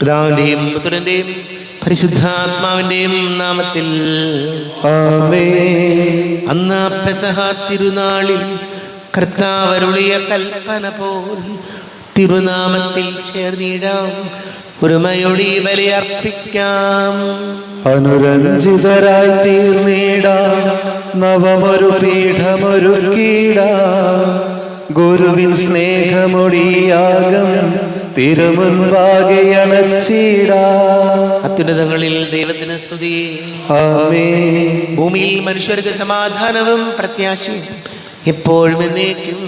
പിതാവിന്റെയും പുത്രന്റെയും പരിശുദ്ധാത്മാവിന്റെയും നാമത്തിൽ ആമേൻ. അന്ന് പെസഹ തിരുനാളിൽ കർത്താവ് അരുളിയ കൽപ്പന പോൽ തിരുനാമത്തിൽ ചേർന്നിടാം, ഒരുമയോടെ ബലിയർപ്പിക്കാം. അനുരഞ്ജിതരായി തീർന്നിടാം, നവമൊരു പീഠമൊരുക്കിടാം. ഗുരുവിൻ സ്നേഹമൊടിയാകം തിരുമുൻപാകെ അണച്ചിടാം. അത്യുന്നതങ്ങളിൽ ദൈവത്തിന് സ്തുതി. ആമേൻ. ഭൂമിയിൽ മനുഷ്യർക്ക് സമാധാനവും പ്രത്യാശയും എപ്പോഴും എന്നേക്കും.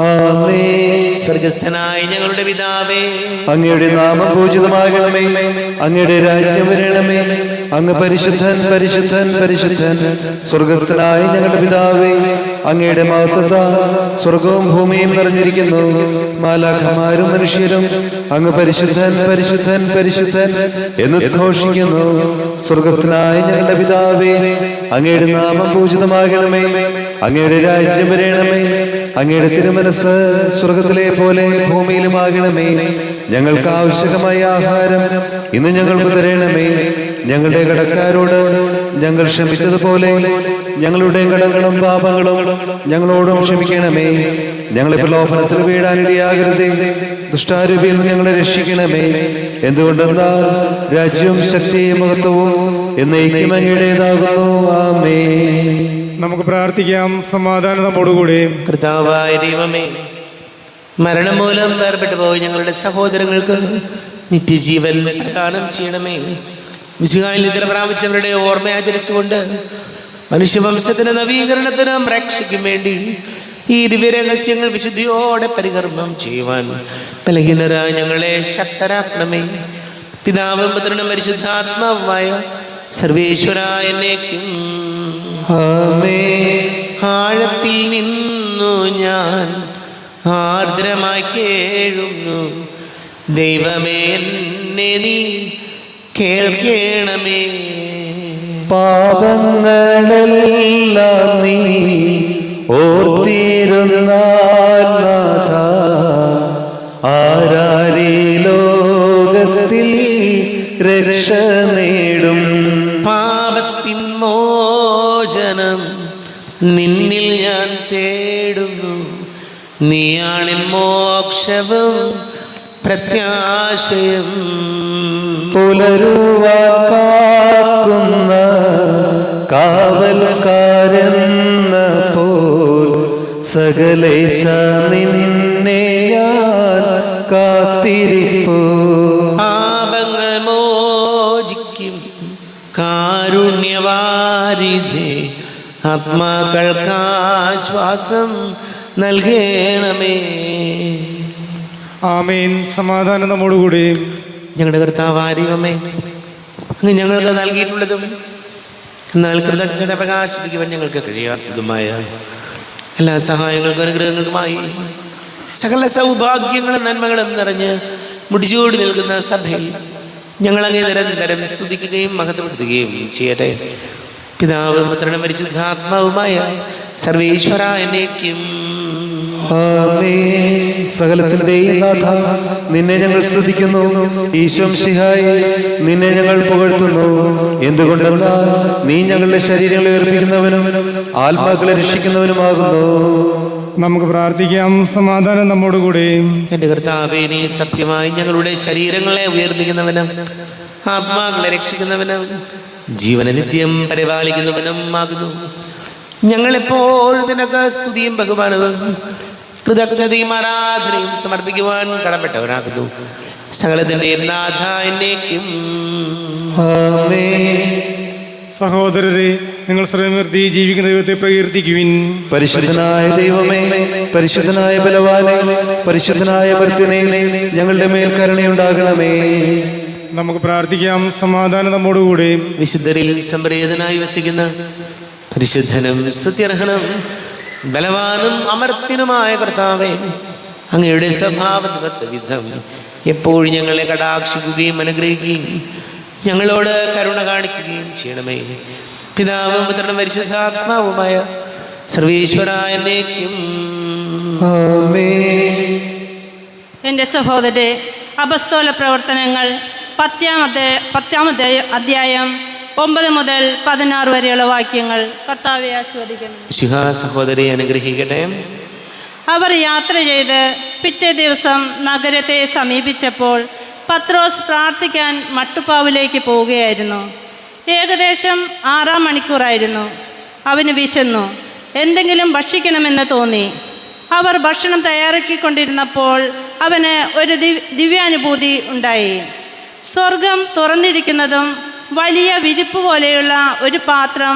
ആമേൻ. സ്വർഗസ്ഥനായ ഞങ്ങളുടെ പിതാവേ, അങ്ങയുടെ നാമം പൂജിതമാകണമേ. അങ്ങയുടെ രാജ്യം വരണമേ. അങ്ങ് പരിശുദ്ധൻ പരിശുദ്ധൻ പരിശുദ്ധൻ. സ്വർഗസ്ഥനായ ഞങ്ങളുടെ പിതാവേ, അങ്ങയുടെ മഹത്വത്താൽ സ്വർഗവും ഭൂമിയും നിറഞ്ഞിരിക്കുന്നു. മാലാഖമാരും മനുഷ്യരും അങ്ങ് പരിശുദ്ധൻ പരിശുദ്ധൻ പരിശുദ്ധൻ എന്ന് ഘോഷിക്കുന്നു. സ്വർഗസ്ഥനായ ഞങ്ങളുടെ പിതാവേ, അങ്ങയുടെ നാമം പൂജിതമാകണമേ. അങ്ങയുടെ രാജ്യം വരണമേ. അങ്ങയുടെ തിരുമനസ് സ്വർഗത്തിലെ പോലെ ഭൂമിയിലുമാകണമേ. ഞങ്ങൾക്ക് ആവശ്യമായ ആഹാരം ഇന്ന് ഞങ്ങൾക്ക് തരണമേ. ഞങ്ങളുടെ കടക്കാരോട് ഞങ്ങൾ ക്ഷമിച്ചതുപോലെ ഞങ്ങളുടെ കടങ്ങളും പാപങ്ങളും ഞങ്ങളോടും ക്ഷമിക്കണമേ. ഞങ്ങളെ പ്രലോഭനത്തിൽ വീഴാനിടയാകരുതേ, ദുഷ്ടാരൂപിയിൽ നിന്ന് ഞങ്ങളെ രക്ഷിക്കണമേ. എന്തുകൊണ്ടെന്നാൽ രാജ്യവും ശക്തിയും മഹത്വവും എന്നേക്കും അങ്ങയുടേതാകുന്നു. ആമേൻ. നമുക്ക് പ്രാർത്ഥിക്കാം. സമാധാനം നമ്മോടുകൂടി. കർത്താവായ ദൈവമേ, മരണം മൂലം വേർപെട്ടു പോയി ഞങ്ങളുടെ സഹോദരങ്ങൾക്ക് നിത്യജീവൻ പ്രദാനം ചെയ്യണമേ. വിശുദ്ധിയിൽ നിദ്ര പ്രാപിച്ചവരുടെ ഓർമ്മ ആചരിച്ചുകൊണ്ട് മനുഷ്യവംശത്തിന് നവീകരണത്തിനും രക്ഷയ്ക്കും വേണ്ടി ഈ ദിവ്യരഹസ്യങ്ങൾ വിശുദ്ധിയോടെ പരികർമ്മം ചെയ്യുവാൻ ബലഹീനരായ ഞങ്ങളെ ശക്തരാക്കണമേ. പിതാവും പുത്രനും പരിശുദ്ധാത്മാവുമായ സർവേശ്വരായ എന്നേക്കും. ആമേൻ. ആഴത്തിൽ നിന്നു ഞാൻ ആർദ്രമായി കേഴുന്നു, ദൈവമേ എന്നെ നീ കേൾക്കണമേ. പാപങ്ങളെല്ലാം നീ ഓർത്തിരുന്നാൽ നാഥ, ആരാരീ ലോകത്തിൽ രക്ഷ നേടും. പാപത്തിൻ മോചനം നിന്നിൽ ഞാൻ തേടുന്നു, നീയാണിൻ മോക്ഷവും പ്രത്യാശയും. പുലരുവാൻ കാക്കുന്ന കാവൽക്കാരെന്ന പോൽ സകലേശ നിന്നെ ഞാൻ കാത്തിരിപ്പു. പാപങ്ങൾ മോചിക്കും കാരുണ്യവാരിധേ, ആത്മാക്കൾക്കാശ്വാസം നൽകണമേ. ആമേൻ. സമാധാനം നമ്മോടുകൂടി. ഞങ്ങളുടെ കർത്താവായ ദൈവമേ, അങ്ങ് ഞങ്ങൾക്ക് നൽകിയിട്ടുള്ളതും എന്നാൽ കൃതജ്ഞത പ്രകാശിപ്പിക്കുവാൻ ഞങ്ങൾക്ക് കഴിയാത്തതുമായ എല്ലാ സഹായങ്ങൾക്കും അനുഗ്രഹങ്ങൾക്കുമായി സകല സൗഭാഗ്യങ്ങളും നന്മകളും നിറഞ്ഞ് മുടിചൂടി നിൽക്കുന്ന സഭയിൽ ഞങ്ങളങ്ങേ നിരന്തരം സ്തുതിക്കുകയും മഹത്വപ്പെടുത്തുകയും ചെയ്യട്ടെ. പിതാവ് പുത്രനും പരിശുദ്ധാത്മാവുമായ സർവേശ്വര എന്നേക്കും. ആമേൻ. സകലത്തിന്റെയും നാഥ, നിന്നെ ഞങ്ങൾ സ്തുതിക്കുന്നു. ഈശോ മിശിഹായേ, നിന്നെ ഞങ്ങൾ പുകഴ്ത്തുന്നു. എന്തുകൊണ്ടെന്നാൽ നീ ഞങ്ങളുടെ ശരീരങ്ങളെ ഉയർപ്പിക്കുന്നവനും ആത്മാക്കളെ രക്ഷിക്കുന്നവനുമാകുന്നു. നമുക്ക് പ്രാർത്ഥിക്കാം. സമാധാനം നമ്മോടുകൂടി. എൻ്റെ കർത്താവേ, നീ സത്യമായി ഞങ്ങളുടെ ശരീരങ്ങളെ ഉയർപ്പിക്കുന്നവനും ആത്മാക്കളെ രക്ഷിക്കുന്നവനും ജീവന നിത്യം പരിപാലിക്കുന്നവനും ആകുന്നു. ഞങ്ങളെപ്പോഴും നിനക്ക് സ്തുതിയും ബഹുമാനവും കൃതജ്ഞതയും ആരാധനയും സമർപ്പിക്കുവാൻ കടപ്പെട്ടവനാകുന്നു. സകലത്തിന്റെയും നാഥ എന്നേക്കും. ആമേൻ. സഹോദരരെ, നിങ്ങൾ ശ്രമനിർത്തി ജീവിക്കുന്ന ദൈവത്തെ പ്രകീർത്തിക്കുവിൻ. പരിശുദ്ധനായ ദൈവമേ, പരിശുദ്ധനായ ബലവാനെ, പരിശുദ്ധനായ മർത്യനെ, ഞങ്ങളുടെ മേൽ കരുണയുണ്ടാകണമേ. നമുക്ക് പ്രാർത്ഥിക്കാം. സമാധാനം നമ്മോടുകൂടി. വിശുദ്ധരിൽ സംപ്രീതനായി വസിക്കുന്ന പരിശുദ്ധനും സ്തുത്യർഹനും ബലവാനും അമർത്യനുമായ കർത്താവേ, അങ്ങയുടെ സ്വഭാവ വിധം എപ്പോഴും ഞങ്ങളെ കടാക്ഷിക്കുകയും അനുഗ്രഹിക്കുകയും ഞങ്ങളോട് കരുണ കാണിക്കുകയും ചെയ്യണമേ. പിതാവും പുത്രനും പരിശുദ്ധാത്മാവുമായ സർവേശ്വരായ എന്നേക്കും. ആമേൻ. എൻ്റെ സഹോദരരെ, അപസ്തോല പ്രവർത്തനങ്ങൾ 10-ാം അധ്യായം 9 മുതൽ 16 വരെയുള്ള വാക്യങ്ങൾ. കർത്താവെ ആശീർവദിക്കണം. ശിഹാ സഹോദരി അനുഗ്രഹിക്കട്ടെ. അവർ യാത്ര ചെയ്ത് പിറ്റേ ദിവസം നഗരത്തെ സമീപിച്ചപ്പോൾ പത്രോസ് പ്രാർത്ഥിക്കാൻ മട്ടുപ്പാവിലേക്ക് പോവുകയായിരുന്നു. ഏകദേശം 6-ാം മണിക്കൂറായിരുന്നു. അവന് വിശന്നു. എന്തെങ്കിലും ഭക്ഷിക്കണമെന്ന് തോന്നി. അവർ ഭക്ഷണം തയ്യാറാക്കിക്കൊണ്ടിരുന്നപ്പോൾ അവന് ഒരു ദിവ്യാനുഭൂതി ഉണ്ടായി. സ്വർഗം തുറന്നിരിക്കുന്നതും വലിയ വിരിപ്പ് പോലെയുള്ള ഒരു പാത്രം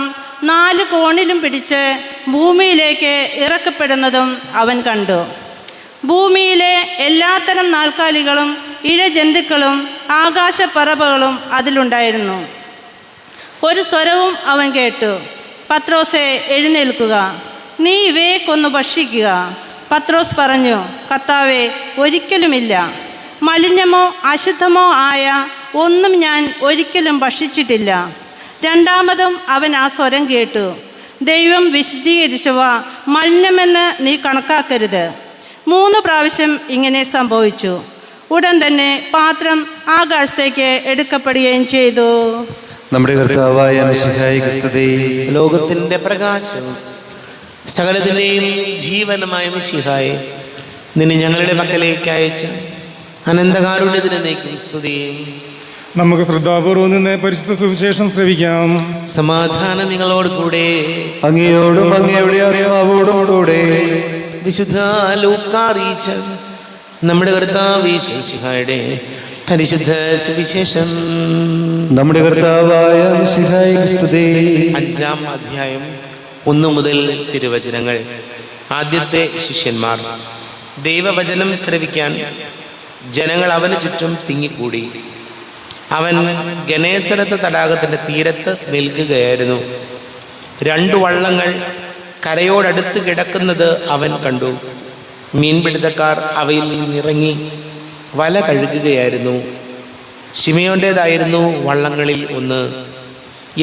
4 കോണിലും പിടിച്ച് ഭൂമിയിലേക്ക് ഇറക്കപ്പെടുന്നതും അവൻ കണ്ടു. ഭൂമിയിലെ എല്ലാത്തരം നാൽക്കാലികളും ഇഴജന്തുക്കളും ആകാശപ്പറവകളും അതിലുണ്ടായിരുന്നു. ഒരു സ്വരവും അവൻ കേട്ടു, പത്രോസേ, എഴുന്നേൽക്കുക, നീ ഇവയെ കൊന്നു ഭക്ഷിക്കുക. പത്രോസ് പറഞ്ഞു, കർത്താവേ, ഒരിക്കലുമില്ല. മലിനമോ അശുദ്ധമോ ആയ ഒന്നും ഞാൻ ഒരിക്കലും ഭക്ഷിച്ചിട്ടില്ല. രണ്ടാമതും അവൻ ആ സ്വരം കേട്ടു, ദൈവം വിശുദ്ധീകരിച്ചവ മലിനമെന്ന് നീ കണക്കാക്കരുത്. 3 പ്രാവശ്യം ഇങ്ങനെ സംഭവിച്ചു. ഉടൻ തന്നെ പാത്രം ആകാശത്തേക്ക് എടുക്കപ്പെടുകയും ചെയ്തു. നമ്മുടെ കർത്താവായ മിശിഹായിക്ക് സ്തുതി. ലോകത്തിന്റെ പ്രകാശം സകലത്തിന്റെയും ജീവനമായ മിശിഹായെ, നിന്നെ ഞങ്ങളുടെ പക്കലേക്ക് അയച്ച അനന്തകാരുണ്യത്തിന് നീക്കും സ്തുതി. നമുക്ക് ശ്രദ്ധാപൂർവം നിന്ന് പരിശുദ്ധ സുവിശേഷം ശ്രവിക്കാം. സമാധാനം നിങ്ങളോട് കൂടെ. അങ്ങയോടും അങ്ങയുടെ ആത്മാവോടും കൂടെ. വിശുദ്ധ ലൂക്കാ അറിയിച്ച നമ്മുടെ കർത്താവ് യേശു മിശിഹായുടെ പരിശുദ്ധ സുവിശേഷം. നമ്മുടെ കർത്താവായ മിശിഹായിക്ക് സ്തുതി. 5-ാം അധ്യായം 1 മുതൽ തിരുവചനങ്ങൾ. ആദ്യത്തെ ശിഷ്യന്മാർ. ദൈവവചനം ശ്രവിക്കാൻ ജനങ്ങൾ അവന് ചുറ്റും തിങ്ങിക്കൂടി. അവൻ ഗനേസരത്ത് തടാകത്തിൻ്റെ തീരത്ത് നിൽക്കുകയായിരുന്നു. 2 വള്ളങ്ങൾ കരയോടടുത്ത് കിടക്കുന്നത് അവൻ കണ്ടു. മീൻപിടുത്തക്കാർ അവയിൽ നിന്നിറങ്ങി വല കഴുകുകയായിരുന്നു. ശിമയോൻ്റേതായിരുന്നു വള്ളങ്ങളിൽ ഒന്ന്.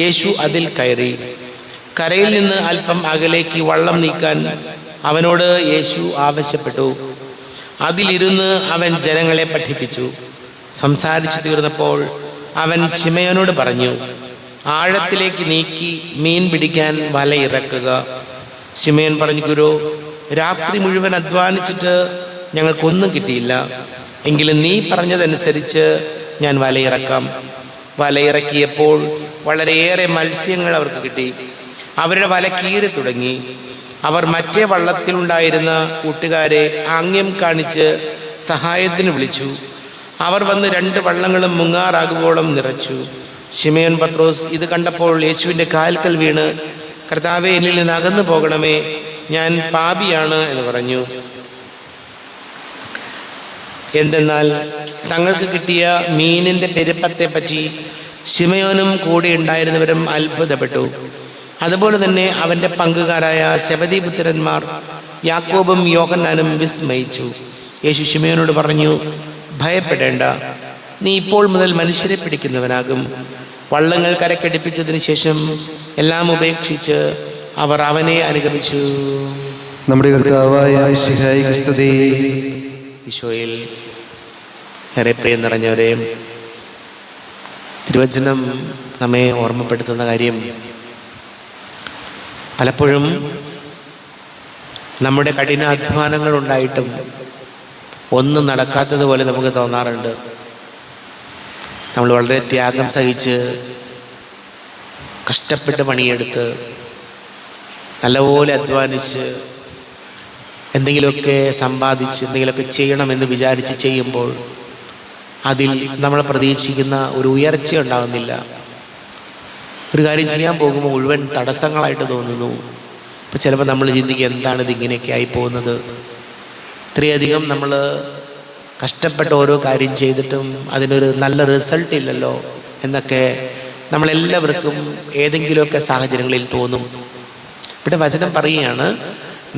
യേശു അതിൽ കയറി. കരയിൽ നിന്ന് അല്പം അകലേക്ക് വള്ളം നീക്കാൻ അവനോട് യേശു ആവശ്യപ്പെട്ടു. അതിലിരുന്ന് അവൻ ജനങ്ങളെ പഠിപ്പിച്ചു. സംസാരിച്ചു തീർന്നപ്പോൾ അവൻ ശിമയോനോട് പറഞ്ഞു, ആഴത്തിലേക്ക് നീക്കി മീൻ പിടിക്കാൻ വല ഇറക്കുക. ശിമയോൻ പറഞ്ഞു, ഗുരു, രാത്രി മുഴുവൻ അധ്വാനിച്ചിട്ട് ഞങ്ങൾക്കൊന്നും കിട്ടിയില്ല. എങ്കിലും നീ പറഞ്ഞതനുസരിച്ച് ഞാൻ വലയിറക്കാം. വലയിറക്കിയപ്പോൾ വളരെയേറെ മത്സ്യങ്ങൾ അവർക്ക് കിട്ടി. അവരുടെ വല കീറി തുടങ്ങി. അവർ മറ്റേ വള്ളത്തിലുണ്ടായിരുന്ന കൂട്ടുകാരെ ആംഗ്യം കാണിച്ച് സഹായത്തിന് വിളിച്ചു. അവർ വന്ന് 2 വള്ളങ്ങളും മുങ്ങാറാകുവോളം നിറച്ചു. ശിമയോൻ പത്രോസ് ഇത് കണ്ടപ്പോൾ യേശുവിൻ്റെ കാൽക്കൽ വീണ്, കർത്താവേ, എന്നിൽ നിന്ന് അകന്നു പോകണമേ, ഞാൻ പാപിയാണ് എന്ന് പറഞ്ഞു. എന്തെന്നാൽ തങ്ങൾക്ക് കിട്ടിയ മീനിൻ്റെ പെരുപ്പത്തെപ്പറ്റി ശിമയോനും കൂടെ ഉണ്ടായിരുന്നവരും അത്ഭുതപ്പെട്ടു. അതുപോലെ തന്നെ അവൻ്റെ പങ്കുകാരായ സെബദീപുത്രന്മാർ യാക്കോബും യോഹന്നാനും വിസ്മയിച്ചു. യേശു ശിമയോനോട് പറഞ്ഞു, ഭയപ്പെടേണ്ട, നീ ഇപ്പോൾ മുതൽ മനുഷ്യരെ പിടിക്കുന്നവനാകും. വള്ളങ്ങൾ കരക്കടിപ്പിച്ചതിന് ശേഷം എല്ലാം ഉപേക്ഷിച്ച് അവർ അവനെ അനുഗമിച്ചു. നമ്മുടെ കർത്താവായ മിശിഹായിക്ക് സ്തുതി. ഈശോയിൽ ഏറെ പ്രിയം നിറഞ്ഞവരെ, തിരുവചനം നമ്മെ ഓർമ്മപ്പെടുത്തുന്ന കാര്യം, പലപ്പോഴും നമ്മുടെ കഠിനാധ്വാനങ്ങൾ ഉണ്ടായിട്ടും ഒന്നും നടക്കാത്തതുപോലെ നമുക്ക് തോന്നാറുണ്ട്. നമ്മൾ വളരെ ത്യാഗം സഹിച്ച് കഷ്ടപ്പെട്ട് പണിയെടുത്ത് നല്ലപോലെ അധ്വാനിച്ച് എന്തെങ്കിലുമൊക്കെ സമ്പാദിച്ച് എന്തെങ്കിലുമൊക്കെ ചെയ്യണമെന്ന് വിചാരിച്ച് ചെയ്യുമ്പോൾ അതിൽ നമ്മൾ പ്രതീക്ഷിക്കുന്ന ഒരു ഉയർച്ച ഉണ്ടാകുന്നില്ല. ഒരു കാര്യം ചെയ്യാൻ പോകുമ്പോൾ മുഴുവൻ തടസ്സങ്ങളായിട്ട് തോന്നുന്നു. അപ്പോൾ ചിലപ്പോൾ നമ്മൾ ചിന്തിക്കുക, എന്താണ് ഇതിങ്ങനെയൊക്കെ ആയി പോകുന്നത്? ഇത്രയധികം നമ്മൾ കഷ്ടപ്പെട്ട ഓരോ കാര്യം ചെയ്തിട്ടും അതിനൊരു നല്ല റിസൾട്ട് ഇല്ലല്ലോ എന്നൊക്കെ നമ്മളെല്ലാവർക്കും ഏതെങ്കിലുമൊക്കെ സാഹചര്യങ്ങളിൽ തോന്നും. ഇവിടെ വചനം പറയുകയാണ്,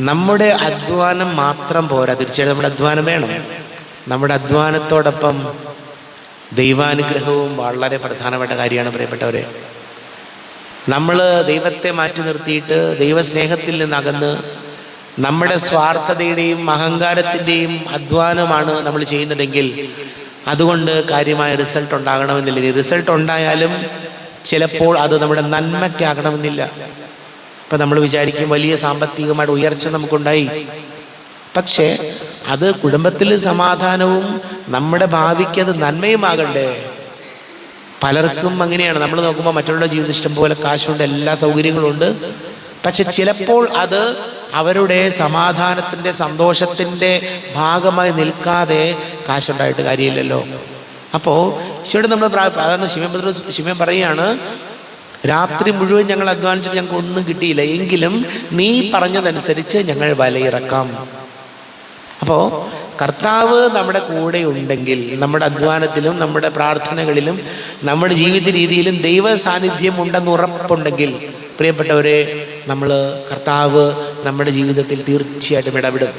നമ്മുടെ അധ്വാനം മാത്രം പോരാ, തീർച്ചയായിട്ടും നമ്മുടെ അധ്വാനം വേണം. നമ്മുടെ അധ്വാനത്തോടൊപ്പം ദൈവാനുഗ്രഹവും വളരെ പ്രധാനപ്പെട്ട കാര്യമാണ്. പ്രിയപ്പെട്ടവരെ, നമ്മൾ ദൈവത്തെ മാറ്റി നിർത്തിയിട്ട് ദൈവസ്നേഹത്തിൽ നിന്നകന്ന് നമ്മുടെ സ്വാർത്ഥതയുടെയും അഹങ്കാരത്തിൻ്റെയും അധ്വാനമാണ് നമ്മൾ ചെയ്യുന്നതെങ്കിൽ അതുകൊണ്ട് കാര്യമായ റിസൾട്ട് ഉണ്ടാകണമെന്നില്ല. ഇനി റിസൾട്ട് ഉണ്ടായാലും ചിലപ്പോൾ അത് നമ്മുടെ നന്മയ്ക്കാകണമെന്നില്ല. ഇപ്പം നമ്മൾ വിചാരിക്കും വലിയ സാമ്പത്തികമായിട്ട് ഉയർച്ച നമുക്കുണ്ടായി, പക്ഷേ അത് കുടുംബത്തിൽ സമാധാനവും നമ്മുടെ ഭാവിക്ക് അത് നന്മയുമാകണ്ടേ. പലർക്കും അങ്ങനെയാണ്. നമ്മൾ നോക്കുമ്പോൾ മറ്റുള്ള ജീവിതം ഇഷ്ടം പോലെ കാശുണ്ട്, എല്ലാ സൗകര്യങ്ങളും ഉണ്ട്, പക്ഷെ ചിലപ്പോൾ അത് അവരുടെ സമാധാനത്തിൻ്റെ സന്തോഷത്തിൻ്റെ ഭാഗമായി നിൽക്കാതെ കാശുണ്ടായിട്ട് കാര്യമില്ലല്ലോ. അപ്പോൾ ഈശോയോട് നമ്മൾ അതാണ് ശിവൻ പറയുകയാണ്, രാത്രി മുഴുവൻ ഞങ്ങൾ അധ്വാനിച്ചിട്ട് ഞങ്ങൾക്ക് ഒന്നും കിട്ടിയില്ല, എങ്കിലും നീ പറഞ്ഞതനുസരിച്ച് ഞങ്ങൾ വലയിറക്കാം. അപ്പോൾ കർത്താവ് നമ്മുടെ കൂടെ ഉണ്ടെങ്കിൽ നമ്മുടെ അധ്വാനത്തിലും നമ്മുടെ പ്രാർത്ഥനകളിലും നമ്മുടെ ജീവിത രീതിയിലും ദൈവ സാന്നിധ്യം ഉണ്ടെന്ന് ഉറപ്പുണ്ടെങ്കിൽ പ്രിയപ്പെട്ടവരെ, കർത്താവ് നമ്മുടെ ജീവിതത്തിൽ തീർച്ചയായിട്ടും ഇടപെടും.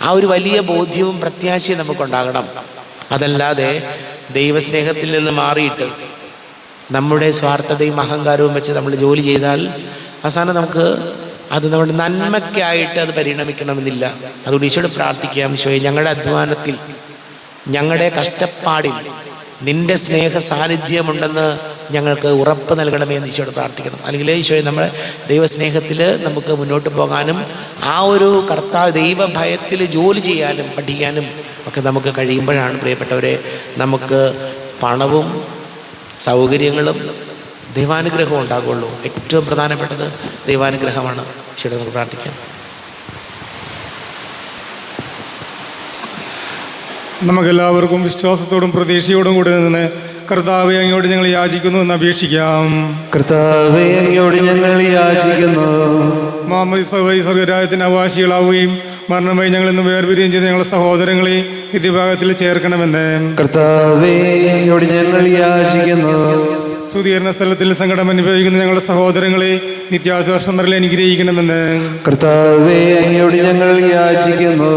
ആ ഒരു വലിയ ബോധ്യവും പ്രത്യാശയും നമുക്കുണ്ടാകണം. അതല്ലാതെ ദൈവസ്നേഹത്തിൽ നിന്ന് മാറിയിട്ട് നമ്മുടെ സ്വാർത്ഥതയും അഹങ്കാരവും വെച്ച് നമ്മൾ ജോലി ചെയ്താൽ അവസാനം അത് നമ്മുടെ നന്മയ്ക്കായിട്ട് അത് പരിണമിക്കണമെന്നില്ല. അതുകൊണ്ട് ഈശോയോട് പ്രാർത്ഥിക്കാം, ഈശോയെ ഞങ്ങളുടെ അധ്വാനത്തിൽ ഞങ്ങളുടെ കഷ്ടപ്പാടിൽ നിന്റെ സ്നേഹ സാന്നിധ്യമുണ്ടെന്ന് ഞങ്ങൾക്ക് ഉറപ്പ് നൽകണമേ എന്ന് ഈശോയോട് പ്രാർത്ഥിക്കണം. അല്ലെങ്കിൽ ഈശോയെ നമ്മുടെ ദൈവസ്നേഹത്തിൽ നമുക്ക് മുന്നോട്ട് പോകാനും ആ ഒരു ദൈവഭയത്തിൽ ജോലി ചെയ്യാനും പഠിക്കാനും ഒക്കെ നമുക്ക് കഴിയുമ്പോഴാണ് പ്രിയപ്പെട്ടവരെ നമുക്ക് പണവും സൗകര്യങ്ങളും ദൈവാനുഗ്രഹവും ഉണ്ടാകുള്ളൂ. ഏറ്റവും പ്രധാനപ്പെട്ടത് ദൈവാനുഗ്രഹമാണ്. ഈശോയോട് നമുക്ക് പ്രാർത്ഥിക്കാം. നമുക്കെല്ലാവർക്കും വിശ്വാസത്തോടും പ്രതീക്ഷയോടും കൂടി നിന്ന് കർത്താവെ അങ്ങയോട് ഞങ്ങൾ യാചിക്കുന്നു എന്ന് അപേക്ഷിക്കാം. കർത്താവെ അങ്ങയോട് ഞങ്ങൾ യാചിക്കുന്നു. സ്വർഗരാജ്യത്തിന് അവകാശികളാവുകയും മരണമായി ഞങ്ങൾ ഇന്ന് വേർപിരിയും ചെയ്ത് ഞങ്ങളുടെ സഹോദരങ്ങളെ നിത്യഭാഗത്തിൽ ചേർക്കണമെന്ന് കർത്താവെ അങ്ങയോട് ഞങ്ങൾ യാചിക്കുന്നു. ശുദ്ധീകരണ സ്ഥലത്തിൽ സങ്കടം അനുഭവിക്കുന്ന ഞങ്ങളുടെ സഹോദരങ്ങളെ നിത്യാശ്വാസം വരൽ അനുഗ്രഹിക്കണമെന്ന് കർത്താവെ അങ്ങയോട് ഞങ്ങൾ യാചിക്കുന്നു.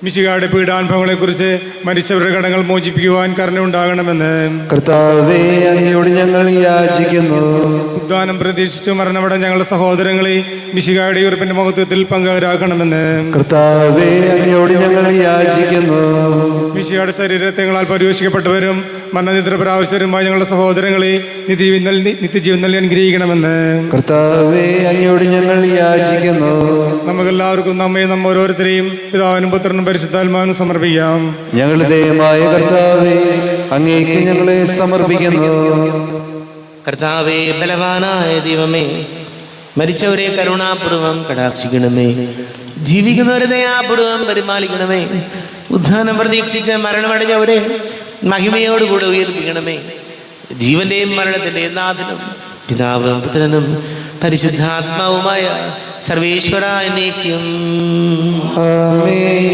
മിശിഹായുടെ പീഡാനുഭവങ്ങളെക്കുറിച്ച് മരിച്ചവരുടെ കടങ്ങൾ മോചിപ്പിക്കുവാൻ കരുണയുണ്ടാകണമെന്ന് കർത്താവെ അങ്ങയോട് ഞങ്ങൾ യാചിക്കുന്നു. ഉദ്ധാനം പ്രതീക്ഷിച്ചു മരണമടഞ്ഞ ഞങ്ങളുടെ സഹോദരങ്ങളെ മിശിഹായുടെ ഉറപ്പിന്റെ മഹത്വത്തിൽ പങ്കുകാരാക്കണമെന്ന് കർത്താവെ അങ്ങയോട് ഞങ്ങൾ യാചിക്കുന്നു. മിശിഹായുടെ ശരീരത്തെങ്ങളാൽ പരിപോഷിക്കപ്പെട്ടവരും മരണനിദ്ര പ്രാപിച്ചവരുമായ ഞങ്ങളുടെ സഹോദരങ്ങളെ നിത്യജീവൻ നൽകി അനുഗ്രഹിക്കണമെന്ന് കർത്താവെ അങ്ങയോട് ഞങ്ങൾ യാചിക്കുന്നു. നമുക്കെല്ലാവർക്കും നമ്മെ ഓരോരുത്തരെയും പിതാവിനും പുത്രനും പരിശുദ്ധാത്മാവിനും സമർപ്പിക്കാം. ഞങ്ങളുടെ ദൈവമായ കർത്താവെ അങ്ങേക്ക് ഞങ്ങളെ സമർപ്പിക്കുന്നു. കർത്താവേ, ബലവാനായ ദൈവമേ, മരിച്ചവരെ കരുണാപൂർവം കടാക്ഷിക്കണമേ, ജീവിക്കുന്നവരെ ദയാപൂർവം പരിപാലിക്കണമേ, ഉദ്ധാനം പ്രതീക്ഷിച്ച് മരണമടഞ്ഞവരെ മഹിമയോടുകൂടെ ഉയർപ്പിക്കണമേ. ജീവന്റെയും മരണത്തിന്റെയും നാഥനും പിതാവും പുത്രനും പരിശുദ്ധാത്മാവുമായ സർവേശ്വര എന്നേക്കും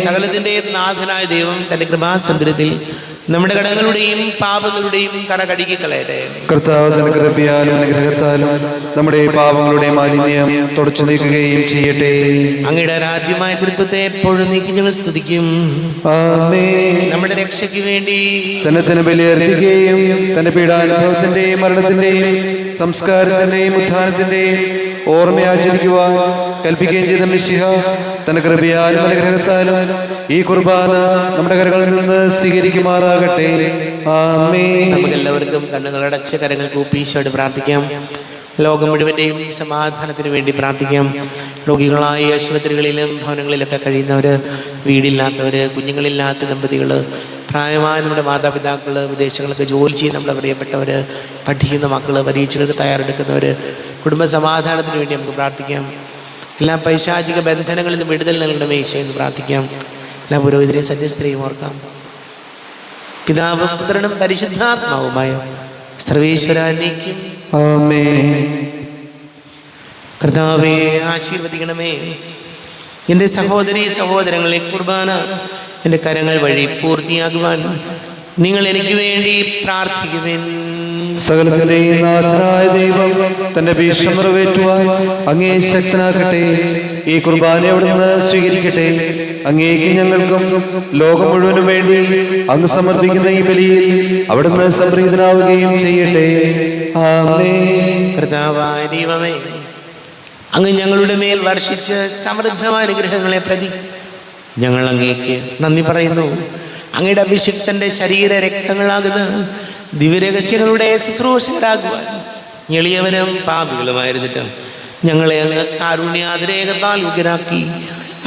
സകലത്തിന്റെയും നാഥനായ ദൈവം തന്റെ കൃപാസമുദ്രത്തിൽ നമ്മുടെ കടങ്ങളുടെയും പാപങ്ങളുടെയും കറ കഴുകി കളയട്ടെ. കർത്താവ് തന്റെ കൃപയാലും അനുഗ്രഹത്താലും നമ്മുടെ പാപങ്ങളുടെ മാലിന്യം തുടച്ചു നീക്കുകയും ചെയ്യട്ടെ. അങ്ങയുടെ ആരാധ്യമായ തൃത്വത്തെ എപ്പോഴും നീക്കി ഞങ്ങൾ സ്തുതിക്കും. നമ്മുടെ രക്ഷയ്ക്ക് വേണ്ടി തന്നെ ബലിയർപ്പിക്കുകയും തന്റെ പീഡാനുഭവത്തിന്റെയും മരണത്തിന്റെയും സംസ്കാരത്തിന്റെയും ഉത്ഥാനത്തിന്റെയും ഓർമ്മയാചരിക്കുവാൻ കൽപ്പിക്കുകയും ചെയ്ത മിശിഹ തന്റെ കൃപയാലും അനുഗ്രഹത്താലും ഈ കുർബാന നമ്മുടെ കരങ്ങളിൽ നിന്ന് സ്വീകരിക്കുമാറാകട്ടെ. ആമേൻ. നമുക്കെല്ലാവർക്കും കണ്ണുകളടച്ച കരങ്ങൾ കൂപ്പി ഈശോയോട് പ്രാർത്ഥിക്കാം. ലോകം മുഴുവൻ്റെയും സമാധാനത്തിന് വേണ്ടി പ്രാർത്ഥിക്കാം. രോഗികളായി ആശുപത്രികളിലും ഭവനങ്ങളിലൊക്കെ കഴിയുന്നവർ, വീടില്ലാത്തവർ, കുഞ്ഞുങ്ങളില്ലാത്ത ദമ്പതികൾ, പ്രായമായ നമ്മുടെ മാതാപിതാക്കൾ, വിദേശങ്ങളൊക്കെ ജോലി ചെയ്യുന്ന നമ്മുടെ പ്രിയപ്പെട്ടവർ, പഠിക്കുന്ന മക്കൾ, പരീക്ഷകൾക്ക് തയ്യാറെടുക്കുന്നവർ, കുടുംബ സമാധാനത്തിന് വേണ്ടി നമുക്ക് പ്രാർത്ഥിക്കാം. എല്ലാ പൈശാചിക ബന്ധനങ്ങളിൽ നിന്ന് വിടുതൽ നൽകണമേ ഈശോ എന്ന് പ്രാർത്ഥിക്കാം. എല്ലാ പുരോഹിതരെയും സന്യസ്ത്രീയും ഓർക്കാം. പിതാവും പുത്രനും പരിശുദ്ധാത്മാവുമായ സർവേശ്വരാനേക്കും ആമേൻ. കർത്താവേ, ആശീർവദിക്കണമേ. എൻ്റെ സഹോദരീ സഹോദരങ്ങളെ, കുർബാന എൻ്റെ കരങ്ങൾ വഴി പൂർത്തിയാകുവാൻ നിങ്ങൾ എനിക്ക് വേണ്ടി പ്രാർത്ഥിക്കുവിൻ. സകലത്തിന്റെയും നാഥനായ ദൈവം തന്റെ ഭീഷണം നിറവേറ്റുവാൻ അങ്ങേ ശക്തനാക്കട്ടെ. ഈ കുർബാന അവിടുന്ന് സ്വീകരിക്കട്ടെ. അങ്ങേക്ക് ഞങ്ങൾക്കും ലോകം മുഴുവനും വേണ്ടി അങ്ങ് സമർപ്പിക്കുന്ന ഈ ബലിയിൽ അവിടുന്ന് സംപ്രീതനാവുകയും ചെയ്യട്ടെ. ആമേൻ. കർത്താവായ ദൈവമേ, അങ്ങ് ഞങ്ങളുടെ മേൽ വർഷിച്ച് സമൃദ്ധമായ അനുഗ്രഹങ്ങളെ പ്രതി ഞങ്ങൾ അങ്ങേക്ക് നന്ദി പറയുന്നു. അങ്ങയുടെ അഭിഷിക്തന്റെ ശരീര രക്തങ്ങളാകുന്ന ദിവ്യരഹസ്യങ്ങളുടെ ശുശ്രൂഷകരാകുവാൻ എളിയവരും പാപികളുമായിരുന്നിട്ട് ഞങ്ങളെ അങ്ങ് കാരുണ്യാതിരേകത്താൽ യോഗ്യരാക്കി.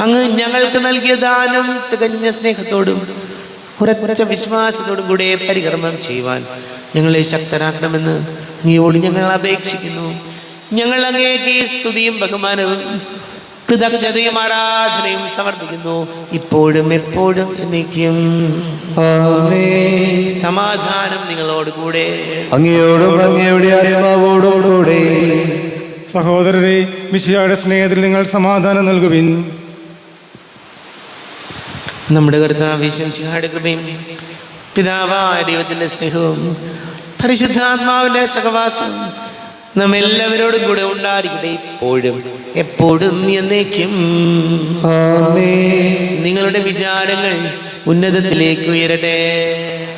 അങ്ങ് ഞങ്ങൾക്ക് നൽകിയ ദാനം തികഞ്ഞ സ്നേഹത്തോടും ഉറച്ച വിശ്വാസത്തോടും കൂടെ പരികർമ്മം ചെയ്യുവാൻ ഞങ്ങളെ ശക്തരാക്കണമെന്ന് അങ്ങയോട് ഞങ്ങൾ അപേക്ഷിക്കുന്നു. ഞങ്ങൾ അങ്ങേക്ക് സ്തുതിയും ബഹുമാനവും കൃതജ്ഞതയും ആരാധനയും സമർപ്പിക്കുന്നു, ഇപ്പോഴും എപ്പോഴും എന്നേക്കും. സമാധാനം നിങ്ങളോട് കൂടെ, അങ്ങയോടും അങ്ങയുടെ ആത്മാവോടും കൂടെ. സഹോദരരെ, മിശിഹായുടെ സ്നേഹത്തിൽ നിങ്ങൾ സമാധാനം നൽകുവിൻ. നമ്മുടെ കർത്താവ് മിശിഹായുടെ കൃപയും പിതാവായ ദൈവത്തിന്റെ സ്നേഹവും പരിശുദ്ധാത്മാവിന്റെ സഹവാസം നമ്മെല്ലാവരോടും കൂടെ ഉണ്ടായിരിക്കട്ടെ, ഇപ്പോഴും എപ്പോഴും എന്നേക്കും. നിങ്ങളുടെ വിചാരങ്ങൾ ഉന്നതത്തിലേക്ക് ഉയരട്ടെ.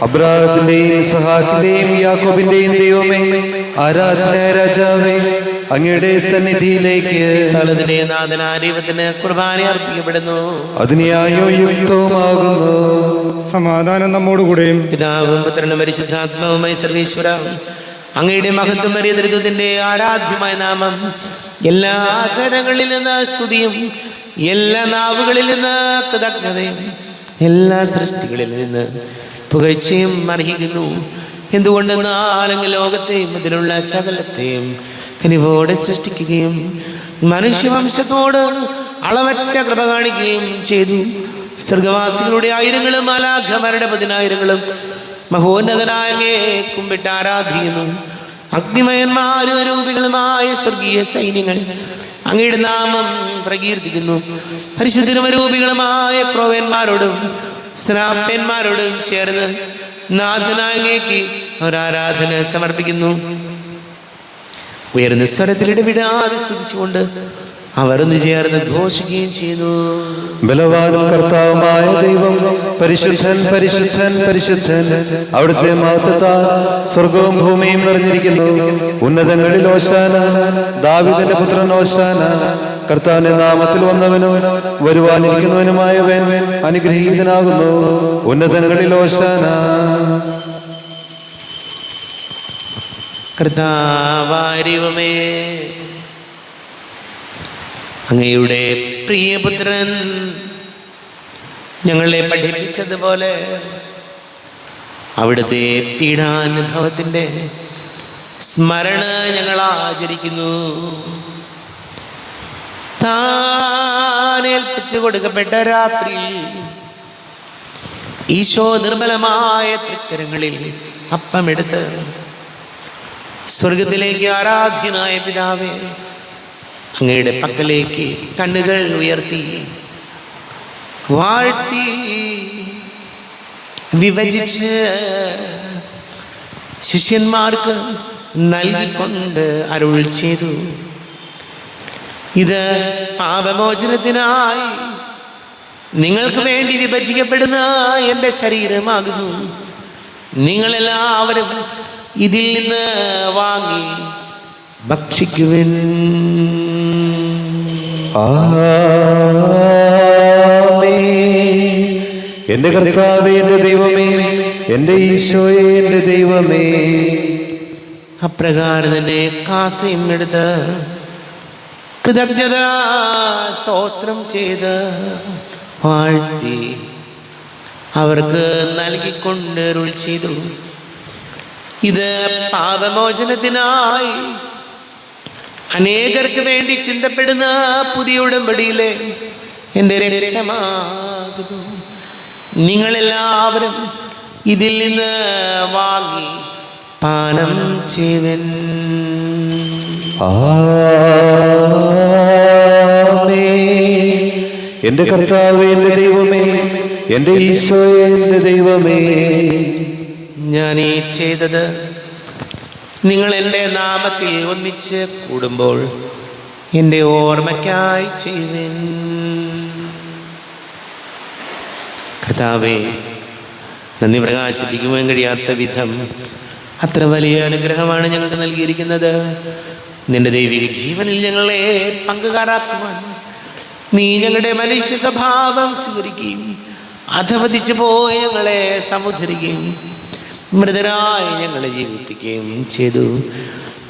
അബ്രാഹത്തിന്റെയും ഇസ്ഹാക്കിന്റെയും യാക്കോബിന്റെയും ദൈവമേ, ആരാധന രാജാവേ, അങ്ങയുടെ സന്നിധിയിലേക്ക് സകലത്തിന്റെ നാഥനായ ദൈവത്തിന് കുർബാന അർപ്പിക്കപ്പെടുന്നു. അതിനെയായോ യുക്തവുമാകുന്നു. സമാധാനം നമ്മോടുകൂടെയും. പിതാവും പുത്രനും പരിശുദ്ധാത്മാവുമായി സർവീശ്വര, അങ്ങയുടെ മഹത്വമേറിയ ത്രിത്വത്തിന്റെ ആരാധ്യമായ നാമം എല്ലാ തരങ്ങളിൽ നിന്ന് സ്തുതിയും എല്ലാ നാവുകളിൽ നിന്ന് കൃതജ്ഞതയും എല്ലാ സൃഷ്ടികളിൽ നിന്ന് പുകഴ്ചയും അർഹിക്കുന്നു. എന്തുകൊണ്ടെന്നാൽ അങ്ങ് ലോകത്തെയും അതിലുള്ള സകലത്തെയും കനിവോടെ സൃഷ്ടിക്കുകയും മനുഷ്യവംശത്തോട് അളവറ്റ കൃപ കാണിക്കുകയും ചെയ്തു. സ്വർഗവാസികളുടെ ആയിരങ്ങളും മാലാഖമാരുടെ 10,000ങ്ങളും മഹോന്നതനായ അങ്ങയെ കുമ്പിട്ട് ആരാധിക്കുന്നു. അഗ്നിമയന്മാരും അരൂപികളുമായ സ്വർഗീയ സൈന്യങ്ങൾ അങ്ങയുടെ നാമം പ്രകീർത്തിക്കുന്നു. പരിശുദ്ധരും അരൂപികളുമായ ക്രോവന്മാരോടും ശ്രാപ്പന്മാരോടും ചേർന്ന് നാഥനായ അങ്ങേക്ക് ഒരാരാധന സമർപ്പിക്കുന്നു. ഉയർന്ന സ്വരത്തിൽ ഇടവിടാതെ സ്തുതിച്ചുകൊണ്ട് അവർ ഒന്ന് ചേർന്ന് ഘോഷിക്കുകയും ചെയ്തു. ബലവാനും കർത്താവുമായ ദൈവം പരിശുദ്ധൻ പരിശുദ്ധൻ പരിശുദ്ധൻ, അവിടുത്തെ മഹത്വത്താൽ സ്വർഗവും ഭൂമിയും നിറഞ്ഞിരിക്കുന്നു. ഉന്നതങ്ങളിൽ ഓശാന, ദാവീദിന്റെ പുത്രൻ ഓശാന. കർത്താവിന്റെ നാമത്തിൽ വന്നവനും വരുവാനിരിക്കുന്നവനുമായവൻ അനുഗ്രഹീതനാകുന്നു. ഉന്നതങ്ങളിൽ ഓശാന. കർത്താവാരിവമേ, അങ്ങയുടെ പ്രിയപുത്രൻ ഞങ്ങളെ പഠിപ്പിച്ചതുപോലെ അവിടുത്തെ പീഡാനുഭവത്തിൻ്റെ സ്മരണ ഞങ്ങൾ ആചരിക്കുന്നു. താനേൽപ്പിച്ചു കൊടുക്കപ്പെട്ട രാത്രിയിൽ ഈശോ നിർമ്മലമായ തൃക്കരങ്ങളിൽ അപ്പമെടുത്ത് സ്വർഗത്തിലേക്ക് ആരാധ്യനായ പിതാവേ, അങ്ങയുടെ പക്കലേക്ക് കണ്ണുകൾ ഉയർത്തി വാഴ്ത്തി വിഭജിച്ച് ശിഷ്യന്മാർക്ക് നൽകിക്കൊണ്ട് അരുൾ ചെയ്തു, ഇത് പാപമോചനത്തിനായി നിങ്ങൾക്ക് വേണ്ടി വിഭജിക്കപ്പെടുന്ന എൻ്റെ ശരീരമാകുന്നു. നിങ്ങളെല്ലാവരും ഇതിൽ നിന്ന് വാങ്ങി ഭക്ഷിക്കുവിൻ. എന്റെ കർത്താവേ, എന്റെ ദൈവമേ, എന്റെ ഈശോയെ, എന്റെ ദൈവമേ. അപ്രകാരം തന്നെ കാസയും എടുത്ത് കൃതജ്ഞത സ്തോത്രം ചെയ്ത് വാഴ്ത്തി അവർക്ക് നൽകിക്കൊണ്ട് അരുൾ ചെയ്തു, ഇത് പാപമോചനത്തിനായി അനേകർക്ക് വേണ്ടി ചിന്തപ്പെടുന്ന പുതിയ ഉടമ്പടിയിലെ എൻ്റെ രക്തമാകുന്നു. നിങ്ങളെല്ലാവരും ഇതിൽ നിന്ന് വാങ്ങി പാനം ചെയ്യുവൻ. എന്റെ കർത്താവേ, എന്റെ ദൈവമേ, എന്റെ ഈശോയെ, എന്റെ ദൈവമേ. ഞാൻ ഈ ചെയ്തത് നിങ്ങൾ എൻ്റെ നാമത്തിൽ ഒന്നിച്ച് കൂടുമ്പോൾ എൻ്റെ ഓർമ്മയ്ക്കായി ചെയ്യുവൻ. കർത്താവേ, നന്ദി പ്രകാശിപ്പിക്കുവാൻ കഴിയാത്ത വിധം അത്ര വലിയ അനുഗ്രഹമാണ് ഞങ്ങൾക്ക് നൽകിയിരിക്കുന്നത്. നിന്റെ ദൈവിക ജീവനിൽ ഞങ്ങളെ പങ്കുകാരാക്കുവാൻ നീ ഞങ്ങളുടെ മനുഷ്യ സ്വഭാവം സ്വീകരിക്കുകയും അധപതിച്ചു പോയി ഞങ്ങളെ സമുദ്ധരിക്കുകയും മൃതരായി ഞങ്ങളെ ജീവിപ്പിക്കുകയും ചെയ്തു.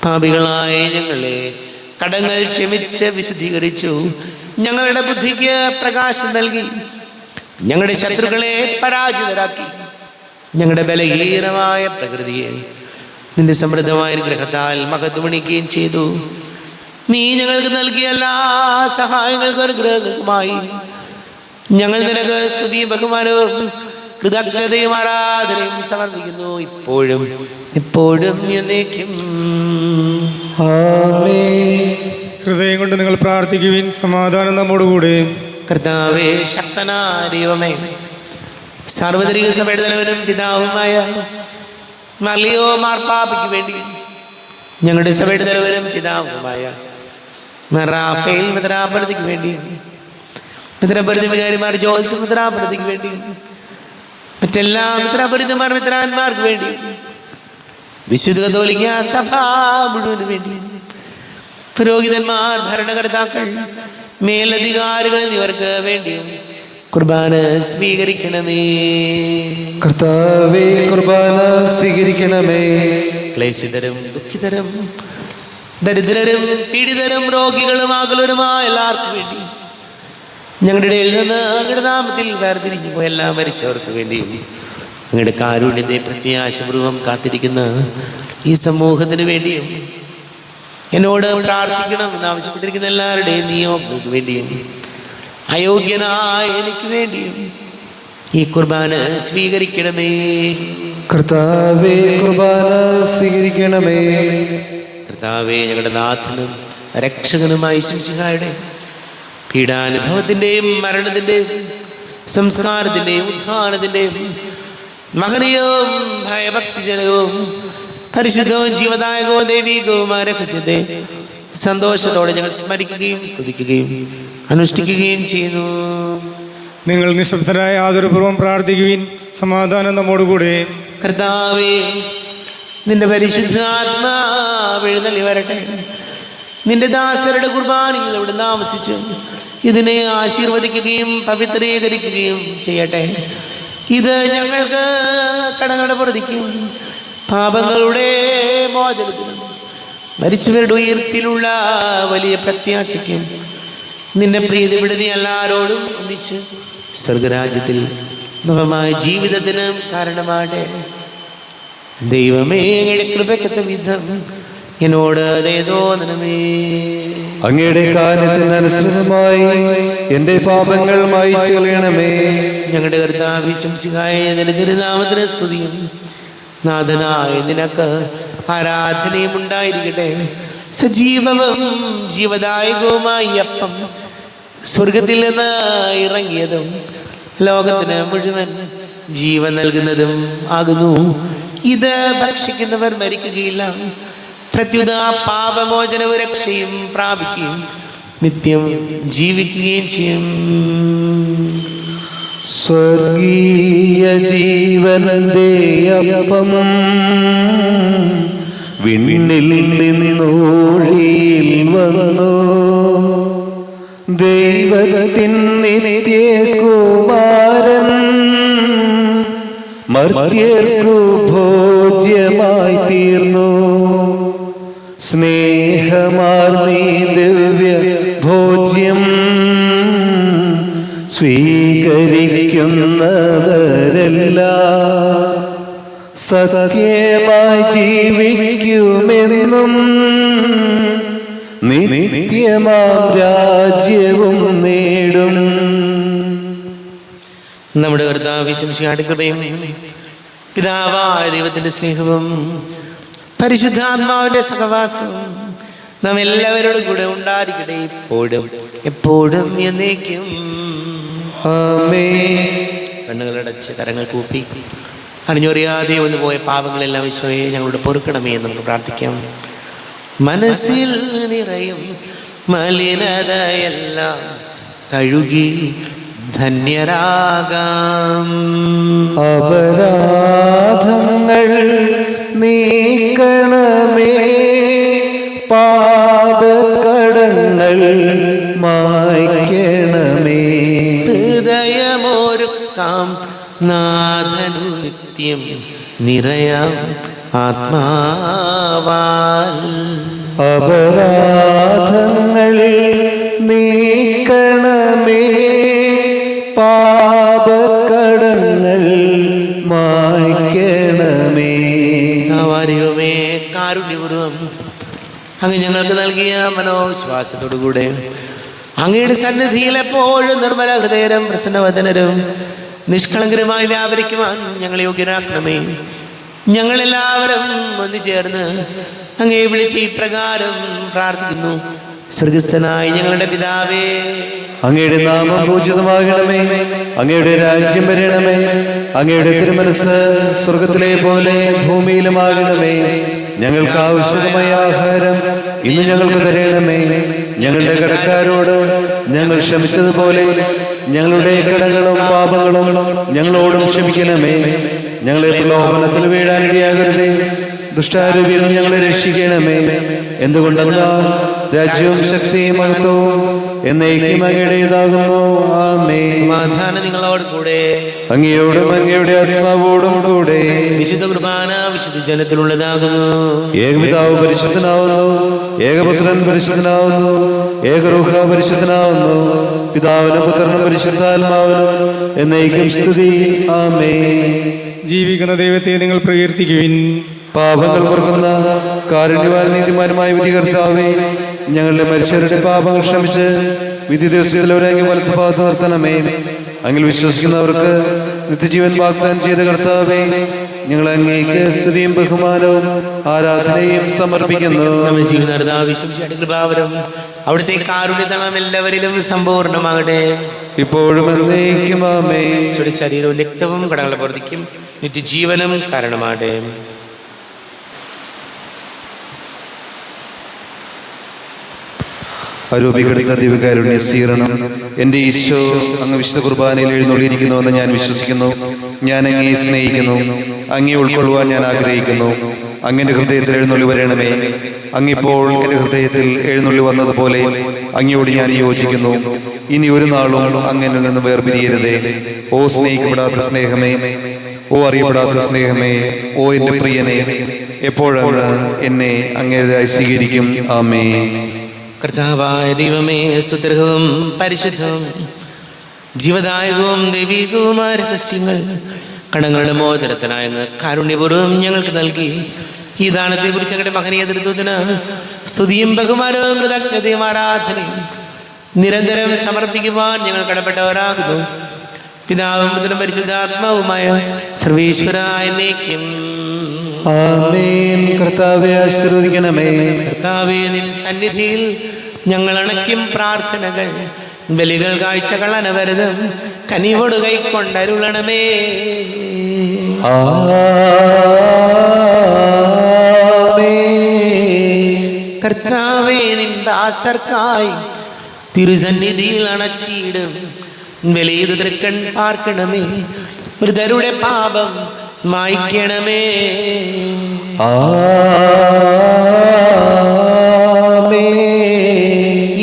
പാപികളായ ഞങ്ങളെ കടങ്ങൾ ക്ഷമിച്ച് വിശുദ്ധീകരിച്ചു. ഞങ്ങളുടെ ബുദ്ധിക്ക് പ്രകാശം നൽകി. ഞങ്ങളുടെ ശത്രുക്കളെ പരാജിതരാക്കി. ഞങ്ങളുടെ ബലഹീനമായ പ്രകൃതിയെ നിന്റെ സമൃദ്ധമായ ഗ്രഹത്താൽ മഹത്വമണിക്കുകയും ചെയ്തു. നീ ഞങ്ങൾക്ക് നൽകിയ എല്ലാ സഹായങ്ങൾക്കും അനുഗ്രഹങ്ങൾക്കുമായി ഞങ്ങൾ നിനക്ക് സ്തുതിയും ബഹുമാനവും കൃതജ്ഞതയും ആരാധനയും സമർപ്പിക്കുന്നു, ഇപ്പോഴും എപ്പോഴും എന്നേക്കും. ഹൃദയം കൊണ്ട് നിങ്ങൾ പ്രാർത്ഥിക്കുവിൻ. സമാധാനം നമ്മോടുകൂടെ. കർത്താവേ, ശക്തനായ ദൈവമേ, സാർവത്രിക സഭയുടെ തലവനും പിതാവുമായ മർലിയോ മാർപ്പാപ്പയ്ക്ക് വേണ്ടി, ഞങ്ങളുടെ സഭയുടെ തലവനും പിതാവുമായ റാഫേൽ മിത്രാപരതിക്ക് വേണ്ടി, മിത്രാപരതി വികാരിമാർ ജോസഫ് മിത്രാപരതിക്ക് വേണ്ടി, മറ്റെല്ലാ മിത്രാപരിതമാർ മിത്രാന്മാർക്ക് വേണ്ടി, വിശുദ്ധ കത്തോലിക്ക സഭ മുഴുവന് വേണ്ടി, പുരോഹിതന്മാർ, ഭരണകർത്താക്കൾ, മേലധികാരികൾ എന്നിവർക്ക് വേണ്ടിയും കുർബാന സ്വീകരിക്കണമേ. കർത്താവേ, കുർബാന സ്വീകരിക്കണമേ. ക്ലേശിതരും ദുഃഖിതരും ദരിദ്രരും പീഡിതരും രോഗികളും ആകുലരുമായ എല്ലാവർക്കും വേണ്ടി, ഞങ്ങളുടെ ഇടയിൽ നിന്ന് അങ്ങയുടെ നാമത്തിൽ വേർപിരിഞ്ഞു പോയ എല്ലാ മരിച്ചവർക്ക് വേണ്ടിയും, അങ്ങയുടെ കാരുണ്യത്തെ പ്രത്യാശപൂർവം കാത്തിരിക്കുന്ന ഈ സമൂഹത്തിന് വേണ്ടിയും, എന്നോട് പ്രാർത്ഥിക്കണം എന്നാവശ്യപ്പെട്ടിരിക്കുന്ന എല്ലാവരുടെയും നിയോഗങ്ങൾക്ക് വേണ്ടിയും, അയോഗ്യനായ എനിക്ക് വേണ്ടിയും ഈ കുർബാന സ്വീകരിക്കണമേ. കർത്താവേ, കുർബാന സ്വീകരിക്കണമേ. കർത്താവേ, ഞങ്ങളുടെ നാഥനും രക്ഷകനുമായ ശംസിഹായുടെ പീഡാനുഭവത്തിൻ്റെയും മരണത്തിൻ്റെയും സംസ്കാരത്തിൻ്റെയും ഉദ്ധാനത്തിൻ്റെയും മഹനീയവും ഭയഭക്തിജനകവും പരിശുദ്ധവും ജീവദായകവും ദൈവികവുമായ രഹസ്യത്തെ സന്തോഷത്തോടെ ഞങ്ങൾ സ്മരിക്കുകയും സ്തുതിക്കുകയും അനുഷ്ഠിക്കുകയും ചെയ്യുന്നു. നിങ്ങൾ നിശബ്ദരായ ആദരപൂർവ്വം പ്രാർത്ഥിക്കുവിൻ. സമാധാനം നമ്മോടുകൂടെ. കർത്താവേ, നിന്റെ പരിശുദ്ധാത്മാവ് എഴുന്നള്ളി വരട്ടെ. നിന്റെ ദാസരുടെ കുർബാനയിൽ അവിടെ താമസിച്ച് ഇതിനെ ആശീർവദിക്കുകയും പവിത്രീകരിക്കുകയും ചെയ്യട്ടെ. ഇത് ഞങ്ങൾക്ക് കടങ്ങളുടെ പ്രതിക്കും പാപങ്ങളുടെ മോചനത്തിനും മരിച്ചവരുടെ ഉയർപ്പിലുള്ള വലിയ പ്രത്യാശയ്ക്കും നിന്റെ പ്രീതി വിടുതി എല്ലാവരോടും ഒന്നിച്ച് സ്വർഗരാജ്യത്തിൽ നവമായ ജീവിതത്തിന് കാരണമാകട്ടെ. ദൈവമേ, അങ്ങയുടെ കൃപയ്ക്കത്ത വിധം എന്നോട് ദയതോന്നണമേ. അങ്ങയുടെ കാലത്തിനനുസൃതമായി എൻ്റെ പാപങ്ങൾ മായിച്ചു കളയണമേ. ഞങ്ങളുടെ കർത്താവേ, ശംസിഹായ നിന്റെ തിരുനാമത്തിന് സ്തുതിയും നാഥനായ നിനക്ക് ആരാധനയും ഉണ്ടായിരിക്കട്ടെ. സജീവവും ജീവദായകവുമായി അപ്പം സ്വർഗത്തിൽ നിന്ന് ഇറങ്ങിയതും ലോകത്തിന് മുഴുവൻ ജീവൻ നൽകുന്നതും ആകുന്നു. ഇത് ഭക്ഷിക്കുന്നവർ മരിക്കുകയില്ല, പ്രത്യുത പാപമോചനവും രക്ഷയും പ്രാപിക്കുകയും നിത്യം ജീവിക്കുകയും ചെയ്യും. സ്വർഗീയ ജീവനന്റെ അപ്പം വിണ്ണിൽ നിന്നോഴിയിൽ വന്നു. ദൈവത്തിൻ നിത്യകുമാരൻ മർത്യർക്കു ഭോജ്യമായി തീർന്നു. സ്നേഹമാർന്നീ ദിവ്യ ഭോജ്യം സ്വീകരിക്കുന്നവരെല്ലാം സത്യമായി ജീവിക്കുമെന്നും നിത്യമാം രാജ്യവും നേടും. നമ്മുടെ കർത്താവ് ശംസിഹായുടെ കൃപയും പിതാവായ ദൈവത്തിന്റെ സ്നേഹവും പരിശുദ്ധാത്മാവിന്റെ സഹവാസവും നാം എല്ലാവരോടും കൂടെ ഉണ്ടായിരിക്കട്ടെ, ഇപ്പോഴും എപ്പോഴും എന്നേക്കും. ആമേൻ. കണ്ണുകളടച്ച് കരങ്ങൾ കൂപ്പി അറിഞ്ഞൊറിയാതെ വന്നു പോയ പാപങ്ങളെല്ലാം ഈശോയെ ഞങ്ങളോട് പൊറുക്കണമേ എന്ന് നമുക്ക് പ്രാർത്ഥിക്കാം. മനസ്സിൽ നിറയും മലിനതയെല്ലാം കഴുകി ധന്യരാകാം. അപരാധങ്ങൾ നീക്കണമേ, പാപകടങ്ങൾ മായ്ക്കണമേ. ഹൃദയമൊരുക്കാം താങ്ങനു നിത്യം നിറയാം ആത്മാവാൽ. അപരാധങ്ങൾ നീക്കണമേ, പാപകടങ്ങൾ മായ്ക്കണമേ. ദൈവമേ കാരുണ്യപൂർവം അങ്ങ് ഞങ്ങൾക്ക് നൽകിയ മനോവിശ്വാസത്തോടുകൂടെ അങ്ങയുടെ സന്നിധിയിൽ എപ്പോഴും നിർമ്മല ഹൃദയരും പ്രസന്നവദനരും നിഷ്കളങ്കരുമായി വ്യാപരിക്കുവാൻ ഞങ്ങളെ യോഗ്യരാക്കണമേ. ഞങ്ങളെല്ലാവരും ഒന്ന് ചേർന്ന് അങ്ങയെ വിളിച്ച് ഇപ്രകാരം പ്രാർത്ഥിക്കുന്നു. സ്വർഗസ്ഥനായ ഞങ്ങളുടെ പിതാവേ, അങ്ങയുടെ നാമം പൂജിതമാകണമേ, അങ്ങയുടെ രാജ്യം വരണമേ, അങ്ങയുടെ തിരുമനസ് സ്വർഗത്തിലെ പോലെ ഭൂമിയിലുമാകണമേ. ഞങ്ങൾക്ക് ആവശ്യമായ ആഹാരം ഇന്ന് ഞങ്ങൾക്ക് തരണമേ. ഞങ്ങളുടെ കടക്കാരോട് ഞങ്ങൾ ക്ഷമിച്ചതുപോലെ ഞങ്ങളുടെ കടങ്ങളും പാപങ്ങളും ഞങ്ങളോടും ക്ഷമിക്കണമേ. ഞങ്ങളെ പ്രലോഭനത്തിൽ വീഴാനിടയാകരുതേ, ദുഷ്ടാരൂപിയിൽ ഞങ്ങളെ രക്ഷിക്കണമേ. എന്തുകൊണ്ടെന്നാൽ രാജ്യവും ശക്തിയും മഹത്വവും എന്നേക്കും അങ്ങയുടേതാകുന്നു. ആമേൻ. സമാധാനം നിങ്ങളോട് കൂടെ, അങ്ങയോടും അങ്ങയുടെ ആത്മാവോടും കൂടെ. വിശുദ്ധ കുർബാന വിശുദ്ധ ജനത്തിലുള്ളതാകുന്നു. ഏകപിതാവ് പരിശുദ്ധനാവുന്നു, ഏകപുത്രൻ പരിശുദ്ധനാവുന്നു, ഏകരൂഹ പരിശുദ്ധനാവുന്നു. പിതാവിനും പുത്രനും പരിശുദ്ധാത്മാവിനും എന്നേക്കും സ്തുതി. ആമേൻ. ജീവിക്കുന്ന ദൈവത്തെ നിങ്ങൾ പ്രകീർത്തിക്കുവിൻ. പാപങ്ങൾ പൊറുക്കുന്ന കാരുണ്യവാൻ നീതിമാനുമായ വിധികർത്താവേ, ഞങ്ങളുടെ മരിച്ചവരുടെ പാപങ്ങൾ ക്ഷമിച്ച് വിധി ദിവസത്തിൽ അവരങ്ങ് വലത്ത് ഭാഗത്ത് നിർത്തണമേ. അങ്ങിൽ വിശ്വസിക്കുന്നവർക്ക് നിത്യജീവൻ വാഗ്ദാനം ചെയ്ത കർത്താവേ, ഞങ്ങൾ അങ്ങേക്ക് സ്തുതിയും ബഹുമാനവും ആരാധനയും സമർപ്പിക്കുന്നു. നമ്മുടെ ജീവിതം അവിടുത്തെ കാരുണ്യതളം എല്ലാവരിലും സമ്പൂർണ്ണമാകട്ടെ, ഇപ്പോഴും എന്നേക്കും. ആമേൻ. ശരീരവും രക്തവും കടങ്ങളുടെ പ്രവർത്തിക്കും നിത്യജീവനും കാരണമാകട്ടെ. ആരോപിക്കെടുത്ത ദിവ്യകാരുണ്യ സ്വീകരണം. എൻ്റെ ഈശോ അങ്ങ് വിശുദ്ധ കുർബാനയിൽ എഴുന്നള്ളിയിരിക്കുന്നുവെന്ന് ഞാൻ വിശ്വസിക്കുന്നു. ഞാൻ അങ്ങയെ സ്നേഹിക്കുന്നു, അങ്ങയെ ഉൾക്കൊള്ളുവാൻ ഞാൻ ആഗ്രഹിക്കുന്നു. അങ്ങൻ്റെ ഹൃദയത്തിൽ എഴുന്നള്ളി വരണമേ. അങ്ങിപ്പോൾ എൻ്റെ ഹൃദയത്തിൽ എഴുന്നള്ളി വന്നതുപോലെ അങ്ങയോട് ഞാൻ യോജിക്കുന്നു. ഇനി ഒരു നാളും അങ്ങനിൽ നിന്ന് വേർപിരിയരുതേ. ഓ സ്നേഹിക്കപ്പെടാത്ത സ്നേഹമേ, ഓ അറിയപ്പെടാത്ത സ്നേഹമേ, ഓ എൻ്റെ പ്രിയനെ, എപ്പോഴങ്ങ് എന്നെ അങ്ങേതായി സ്വീകരിക്കും. ആമേൻ. കർത്താവായ ദൈവമേ, സ്തുത്യർഹവും പരിശുദ്ധവും ജീവദായകവും ദൈവികവുമായ രഹസ്യങ്ങൾ കടങ്ങളുടെ മോചനത്തിനായ കാരുണ്യപൂർവ്വം ഞങ്ങൾക്ക് നൽകി. ഈ ദാനത്തെ കുറിച്ച് ഞങ്ങളുടെ മഹനീയ നേതൃത്വത്തിന് സ്തുതിയും ബഹുമാനവും കൃതജ്ഞതയും ആരാധനയും നിരന്തരം സമർപ്പിക്കുവാൻ ഞങ്ങൾ കടപ്പെട്ടവരാകുന്നു. പിതാവും പുത്രനും പരിശുദ്ധാത്മാവുമായ സർവേശ്വരായ എന്നേക്കും. ആമേൻ. കർത്താവേ ആശീർവദിക്കണമേ. കർത്താവേ, നിൻ സന്നിധിയിൽ ഞങ്ങൾ അണയ്ക്കും പ്രാർത്ഥനകൾ ബലികൾ കാഴ്ചകൾ അനവരതം കനിവോട് കൈക്കൊണ്ടരുളണമേ. കർത്താവേ, നിൻ ദാസർക്കായി തിരുസന്നിധിയിൽ അണച്ചിടും ബലിയത് തൃക്കൺ പാർക്കണമേ. മൃതരുടെ പാപം മായ്ക്കണമേ.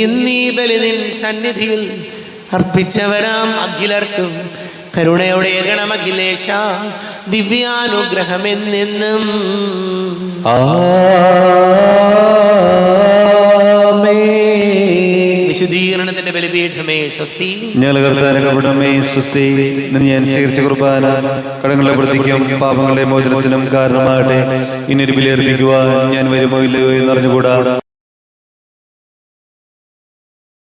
ഇന്നീ ബലി നിൻ സന്നിധിയിൽ അർപ്പിച്ചവരാം അഖിലർക്കും കരുണയോടെ ഗണമഖിലേശ ദിവ്യാനുഗ്രഹമെന്നെന്നും. വിശുദ്ധീകരണത്തിന്റെ ബലിപീഠമേ സ്വസ്തി. ഞങ്ങളുടെ സ്വസ്തി. ഞാൻ സ്വീകരിച്ച കുർബാന കടങ്ങളുടെ വൃത്തിക്കും പാപങ്ങളുടെ മോചനത്തിനും കാരണമാകട്ടെ. ഇനി ബലിയർപ്പിക്കുവാൻ ഞാൻ വരുമോ ഇല്ലയോ എന്നറിഞ്ഞുകൂടാ.